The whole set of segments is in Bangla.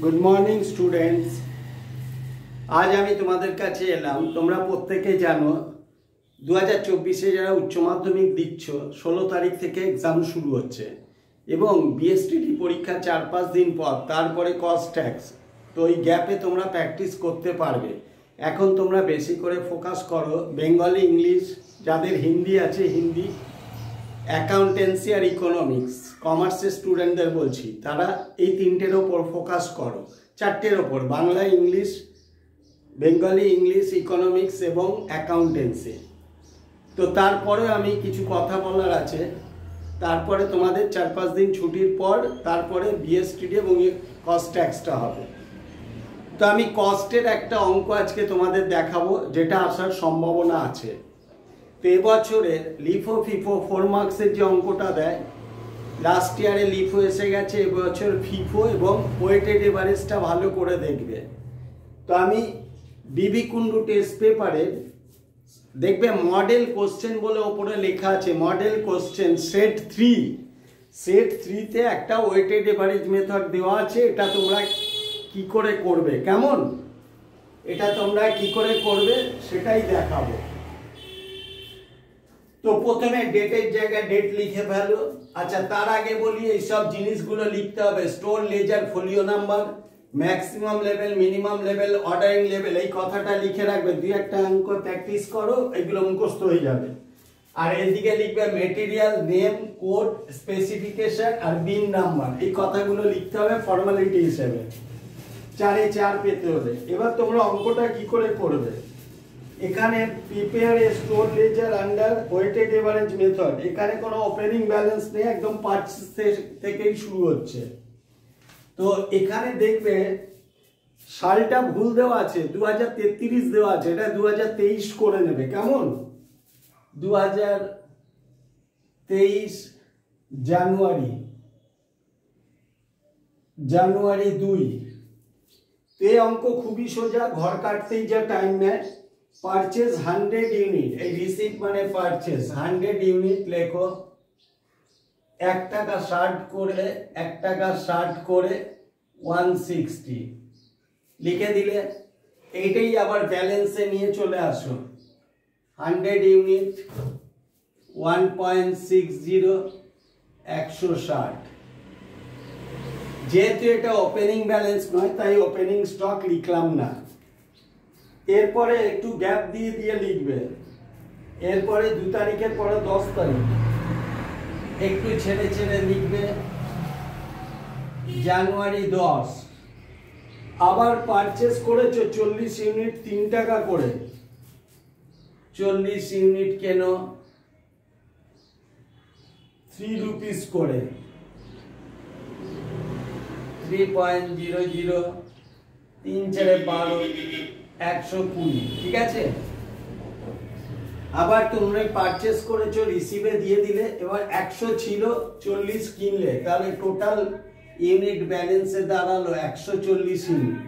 Good morning students. আজ আমি তোমাদের কাছে এলাম। তোমরা প্রত্যেকে জানো 2024-এ যারা উচ্চ মাধ্যমিক দিচ্ছ 16 তারিখ থেকে এক্সাম শুরু হচ্ছে এবং বিএসটিডি পরীক্ষা 4-5 দিন পর, তারপরে কস্ট ট্যাক্স। তো এই গ্যাপে তোমরা প্র্যাকটিস করতে পারবে। এখন তোমরা বেশি করে ফোকাস করো বেঙ্গলি, ইংলিশ, যাদের হিন্দি আছে হিন্দি, অ্যাকাউন্টেন্সি আর ইকোনমিক্স। কমার্সের স্টুডেন্টদের বলছি, তারা এই তিনটের ওপর ফোকাস করো, চারটের ওপর: Bangla, English, Bengali, English, economics এবং অ্যাকাউন্টেন্সি। তো তারপরে আমি কিছু কথা বলার আছে। তারপরে তোমাদের 4-5 দিন ছুটির পর তারপরে বিএসটিডি এবং কস্ট ট্যাক্সটা হবে। তো আমি কস্টের একটা অঙ্ক আজকে তোমাদের দেখাবো, যেটা আসার সম্ভাবনা আছে। তো এবছরে লিফো ফিফো 4 মার্কসের যে অঙ্কটা দেয়, লাস্ট ইয়ারে লিফো এসে গেছে, এবছর ফিফো এবং ওয়েটেড এভারেজটা ভালো করে দেখবে। তো আমি বিবি কুন্ডু টেস্ট পেপারে দেখবে মডেল কোশ্চেন বলে ওপরে লেখা আছে, মডেল কোশ্চেন সেট 3। সেট 3-তে একটা ওয়েটেড এভারেজ মেথড দেওয়া আছে। এটা তোমরা কি করে করবে, কেমন, এটা তোমরা কি করে করবে সেটাই দেখাবো। তো প্রথমে ডেটের জায়গায় ডেট লিখে ফেলো। আচ্ছা, তার আগে বলি এইসব জিনিসগুলো লিখতে হবে: store, ledger, folio number, maximum level, minimum level, ordering level. এই কথাটা লিখে রাখবে, 2-1টা অঙ্ক প্র্যাকটিস করো, এগুলো মুখস্থ হয়ে যাবে। আর এদিকে লিখবে মেটেরিয়াল, নেম, কোড, স্পেসিফিকেশন আর বিন নাম্বার। এই কথাগুলো লিখতে হবে ফর্মালিটি হিসেবে, 4-এ 4 পেতে হলে। এবার তোমরা অঙ্কটা কি করে করবে, এখানে prepare a store ledger under weighted average method. এখানে কোনো ওপেনিং ব্যালেন্স নেই, একদম পারচেজ থেকেই শুরু হচ্ছে। তো এখানে দেখবে সালটা ভুল দেওয়া আছে, 2033 দেওয়া আছে, এটা 2023 করে নেবে, কেমন। 2023 জানুয়ারি 2। এই অঙ্ক খুবই সোজা, ঘর কাটতেই যা টাইম নেয়। পারচেজ 100 ইউনিট, এই রিসিপ্ট মানে পারচেজ 100 ইউনিট লেখো। 1 টাকা 60 করে 160 লিখে দিলে এইটাই আবার ব্যালেন্সে নিয়ে চলে আসো। 100 ইউনিট 1.60 160। যেহেতু এটা ওপেনিং ব্যালেন্স নয় তাই ওপেনিং স্টক লিখলাম না। এরপরে একটু গ্যাপ দিয়ে দিয়ে লিখবে। এরপরে 2 তারিখের পরে 10 তারিখ একটু ছেড়ে ছেড়ে লিখবে। জানুয়ারি 10 আবার পারচেজ করেছো 40 ইউনিট 3 টাকা করে। 40 ইউনিট কেন 3 রুপিস করে, 3.00 3 ছেড়ে 12 120, ঠিক আছে। আবার তোমরা পারচেজ করেছো, রিসিভে দিয়ে দিলে। এবার 100 ছিল, 40 কিনলে, তাহলে টোটাল ইউনিট ব্যালেন্সে দাঁড়ালো 140 ইউনিট,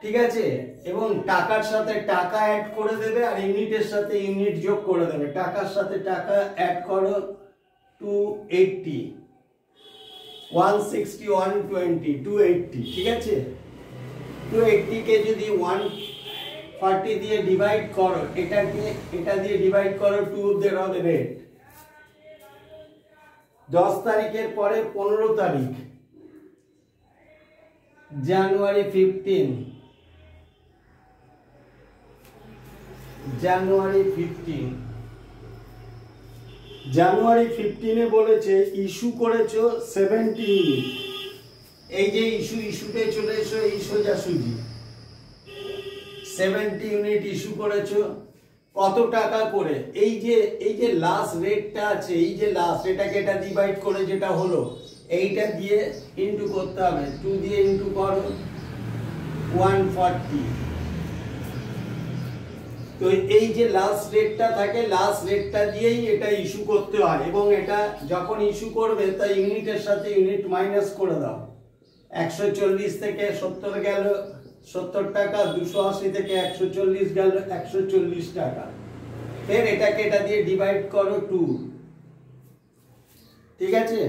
ঠিক আছে। এবং টাকার সাথে টাকা অ্যাড করে দেবে আর ইউনিটের সাথে ইউনিট যোগ করে দেবে। টাকার সাথে টাকা অ্যাড করো 280, 160, 120, 280, ঠিক আছে। 280 কে যদি 140 দিয়ে ডিভাইড করো, এটা দিয়ে ডিভাইড করো, 2 দেওয়া হবে রেট। 10 তারিখের পরে 15 তারিখ জানুয়ারি 15, জানুয়ারি 15 বলেছে ইস্যু করেছো 70 ইউনিট। এই যে ইস্যুতে চলে এসো, এই সোজাসুজি 70 ইউনিট ইস্যু করেছো। কত টাকা করে, এই যে লাস্ট রেটটা আছে, এই যে লাস্ট, এটাকে এটা ডিভাইড করে যেটা হলো, এইটা দিয়ে ইনটু করতে হবে। 2 দিয়ে ইনটু করো 140। তো এই যে লাস্ট রেটটা থাকে, লাস্ট রেটটা দিয়েই এটা ইস্যু করতে হয়। এবং এটা যখন ইস্যু করবে তা ইউনিটের সাথে ইউনিট মাইনাস করে দাও। 140 থেকে 70 গেল 70 টাকা, 280 থেকে 140 গেল 140 টাকা। ফের এটাকে এটা দিয়ে ডিভাইড করো 2, ঠিক আছে।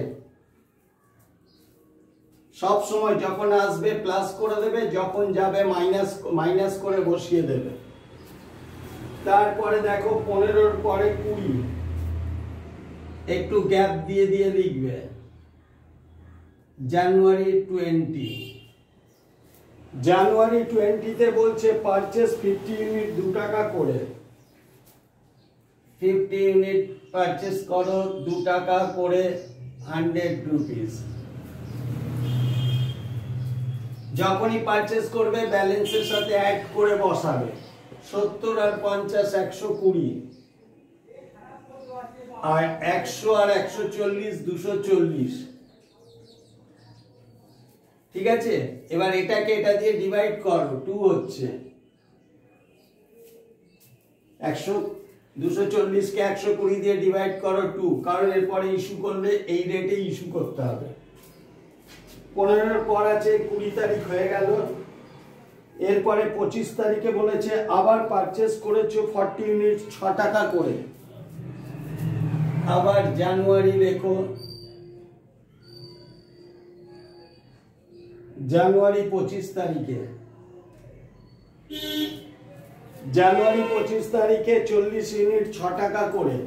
সব সময় যখন আসবে প্লাস করে দেবে, যখন যাবে মাইনাস করে বসিয়ে দেবে। তারপরে দেখো 15-র পরে 20, একটু গ্যাপ দিয়ে দিয়ে লিখবে জানুয়ারি 20। জানুয়ারি 20-তে বলছে পারচেস 50 ইউনিট 2 টাকা করে। 50 ইউনিট পারচেস করো 2 টাকা করে, 100 রুপিস। যখনই পারচেস করবে ব্যালেন্সের সাথে অ্যাড করে বসাবে। 70 আর 50 120, আর 100 আর 140 240। ঠিক আছে, এবার এটাকে এটা দিয়ে ডিভাইড করো, 2 হচ্ছে 240 কে 120 দিয়ে ডিভাইড করো 2, কারণ এরপরে ইস্যু করলে এই রেটে ইস্যু করতে হবে। 15-র পর আছে 20 তারিখ হয়ে গেল। এরপরে 25 তারিখে বলেছে আবার পারচেস করেছো 40 ইউনিট 6 টাকা করে। আবার জানুয়ারি লেখো, জানুয়ারি 25 তারিখে, জানুয়ারি 25 তারিখে 40 ইউনিট 6 টাকা করে,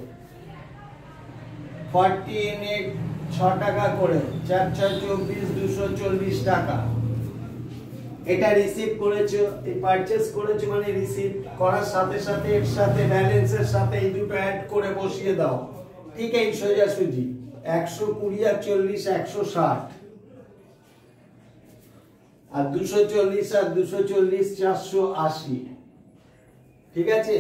40 ইউনিট 6 টাকা করে, 4 4 24 240 টাকা। এটা রিসিভ করেছো, এই পারচেস করেছো মানে রিসিভ করার সাথে সাথে এর সাথে ব্যালেন্সের সাথে এই দুটো অ্যাড করে বসিয়ে দাও। ঠিক এই সোজাসুজি 120 আর 40 160, আর 240 আর 240 480। ঠিক আছে,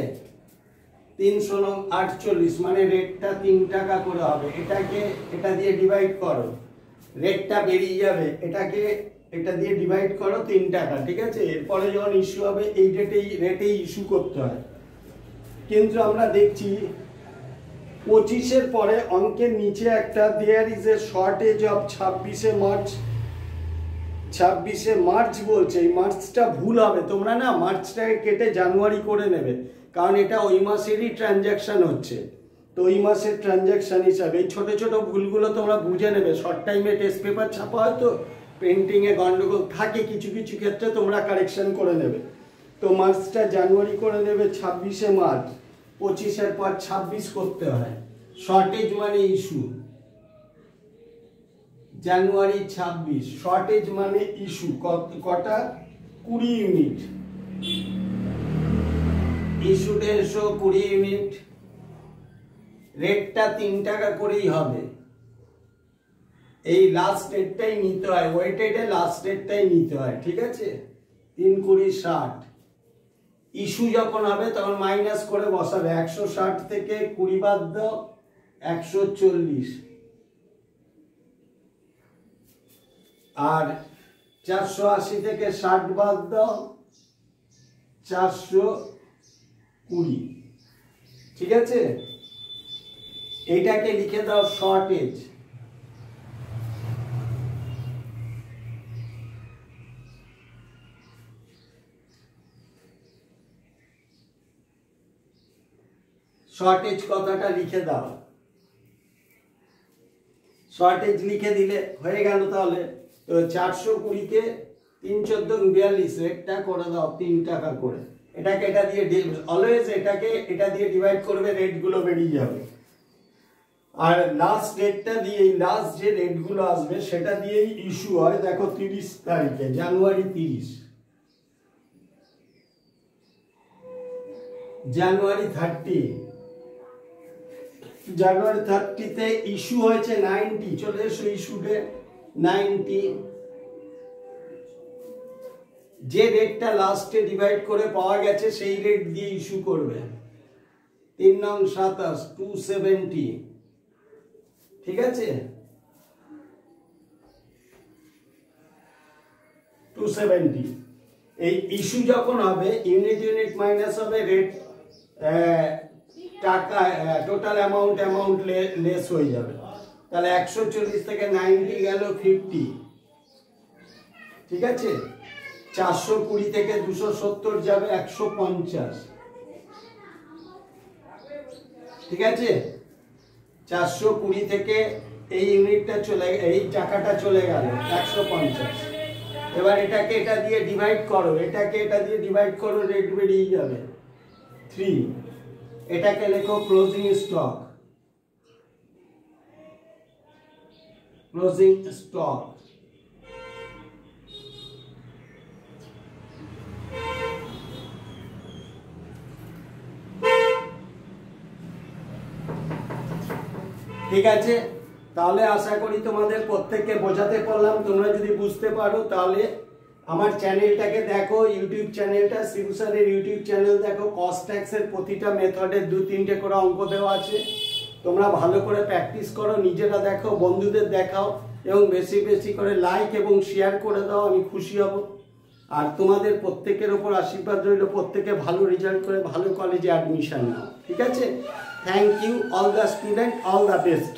348 মানে রেটটা 3 টাকা করে হবে। এটাকে এটা দিয়ে ডিভাইড করো, রেটটা বেরিয়ে যাবে। এটাকে এটা দিয়ে ডিভাইড করো 3 টাকা। ঠিক আছে, এরপরে যখন ইস্যু হবে এই রেটেই ইস্যু করতে হয়। কিন্তু আমরা দেখছি 25-এর পরে অঙ্কের নিচে একটা there is a shortage of 26শে মার্চ। 26শে মার্চ বলছে, এই মার্চটা ভুল হবে। তোমরা না মার্চটাকে কেটে জানুয়ারি করে নেবে, কারণ এটা ওই মাসেরই ট্রানজ্যাকশন হচ্ছে। তো ওই মাসের ট্রানজ্যাকশন হিসাবে এই ছোট ছোট ভুলগুলো তোমরা বুঝে নেবে। শর্ট টাইমে টেস্ট পেপার ছাপা হয় তো প্রিন্টিংয়ে গন্ডগোল থাকে, কিছু কিছু ক্ষেত্রে তোমরা কারেকশন করে নেবে। তো মার্চটা জানুয়ারি করে নেবে 26শে মার্চ। 25-এর পর 26 করতে হয়। শর্টেজ মানে ইস্যু, জানুয়ারি 26। শর্টেজ মানে ইস্যু কটা? 20 ইউনিট। Issue 150, 20 unit. রেটটা 3 টাকা করেই হবে। এই লাস্ট রেটটাই নিতে হয়, ওয়েটেডে লাস্ট রেটটাই নিতে হয়। ঠিক আছে, 3 20 60। ইস্যু যখন হবে তখন মাইনাস করে বসাবে। 160 থেকে 20 বাদ দাও, 140। আর 480 থেকে 60 বাদ দাও, 420। ঠিক আছে, এইটাকে লিখে দাও শর্টেজ। শর্টেজ কথাটা লিখে দাও। শর্টেজ লিখে দিলে হয়ে গেল। তাহলে তো 420 কে 3 14 42 রেটটা করে দাও 3 টাকা করে। এটাকে এটা দিয়ে অলওয়েজ এটাকে এটা দিয়ে ডিভাইড করবে, রেটগুলো বেরিয়ে যাবে। আর লাস্ট রেটটা দিয়ে, এই লাস্ট যে রেটগুলো আসবে সেটা দিয়েই ইস্যু হয়। দেখো 30 তারিখে, জানুয়ারি 30, জানুয়ারি 30, জানুয়ারি 30-তে ইস্যু হয়েছে 90। চলে এসো ইস্যুতে 90। যে রেটটা লাস্টে ডিভাইড করে পাওয়া গেছে সেই রেট দিয়ে ইস্যু করবে। 3 নং 27, 270। ঠিক আছে, 270। এই ইস্যু যখন হবে ইউনিট মাইনাস হবে, রেট টাকা টোটাল অ্যামাউন্ট লেস হয়ে যাবে। তাহলে 140 থেকে 90 গেল 50। ঠিক আছে, 420 থেকে 270 যাবে 150। ঠিক আছে, 420 থেকে এই ইউনিটটা এই টাকাটা চলে গেল 150। এবার এটাকে এটা দিয়ে ডিভাইড করো, এটাকে এটা দিয়ে ডিভাইড করো, রেট বেরিয়ে যাবে 3। এটাকে লেখো ক্লোজিং স্টক, ক্লোজিং স্টক। ঠিক আছে, তাহলে আশা করি তোমাদের প্রত্যেককে বোঝাতে পারলাম। তোমরা যদি বুঝতে পারো তাহলে আমার চ্যানেলটাকে দেখো, ইউটিউব চ্যানেলটা শিবু স্যারের ইউটিউব চ্যানেল দেখো। কস্ট ট্যাক্সের প্রতিটা মেথডের 2-3টে করে অঙ্ক দেওয়া আছে, তোমরা ভালো করে প্র্যাকটিস করো, নিজেরা দেখো, বন্ধুদের দেখাও এবং বেশি বেশি করে লাইক এবং শেয়ার করে দাও, আমি খুশি হব। আর তোমাদের প্রত্যেকের ওপর আশীর্বাদ রইল, প্রত্যেকে ভালো রেজাল্ট করে ভালো কলেজে অ্যাডমিশন নাও। ঠিক আছে, thank you all the student, all the best.